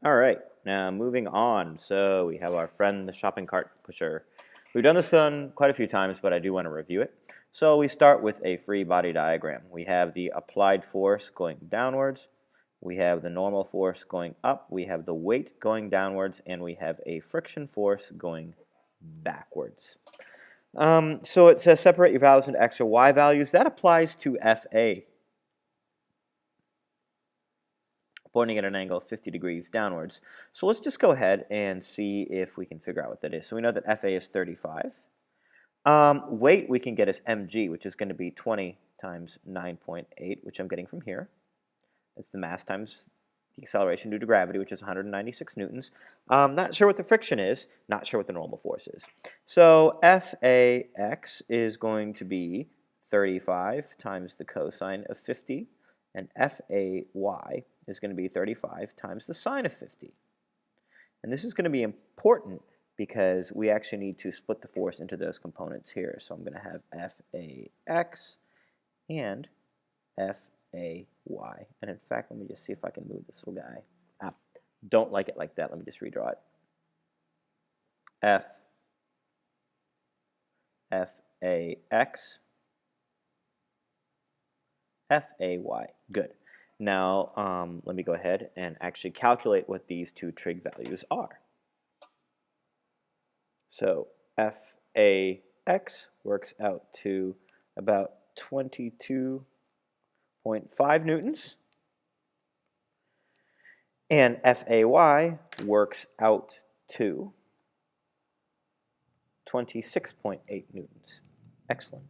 All right, now moving on. So we have our friend, the shopping cart pusher. We've done this one quite a few times, but I do want to review it. So we start with a free body diagram. We have the applied force going downwards. We have the normal force going up. We have the weight going downwards, and we have a friction force going backwards. So it says separate your values into x or y values. That applies to FA. Pointing at an angle of 50 degrees downwards. So let's just go ahead and see if we can figure out what that is. So we know that FA is 35. Weight we can get as mg, which is going to be 20 times 9.8, which I'm getting from here. That's the mass times the acceleration due to gravity, which is 196 newtons. Not sure what the friction is, not sure what the normal force is. So FAX is going to be 35 times the cosine of 50, and FAY is going to be 35 times the sine of 50. And this is going to be important because we actually need to split the force into those components here. So I'm going to have FAX and FAY. And in fact, let me just see if I can move this little guy. Don't like it like that. Let me just redraw it. FAX, FAY. Good. Now, let me go ahead and actually calculate what these two trig values are. So FAX works out to about 22.5 newtons, and FAY works out to 26.8 newtons. Excellent.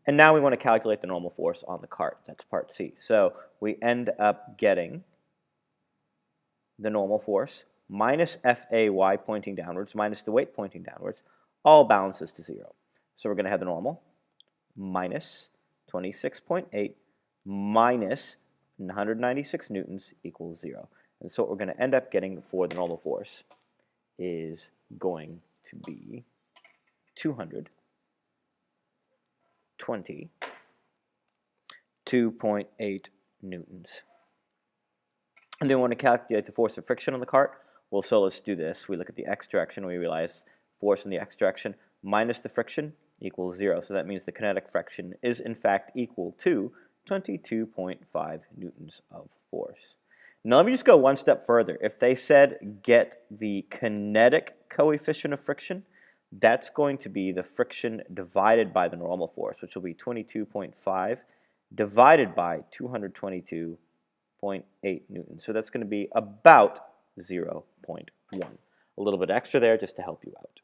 And now we want to calculate the normal force on the cart. That's part C. So we end up getting the normal force minus FAY pointing downwards minus the weight pointing downwards, all balances to 0. So we're going to have the normal minus 26.8 minus 196 newtons equals 0. And so what we're going to end up getting for the normal force is going to be 222.8 newtons. And then we want to calculate the force of friction on the cart. Well, so let's do this. We look at the x direction. We realize force in the x direction minus the friction equals 0. So that means the kinetic friction is in fact equal to 22.5 newtons of force. Now let me just go one step further. If they said get the kinetic coefficient of friction, that's going to be the friction divided by the normal force, which will be 22.5 divided by 222.8 newtons. So that's going to be about 0.1. A little bit extra there just to help you out.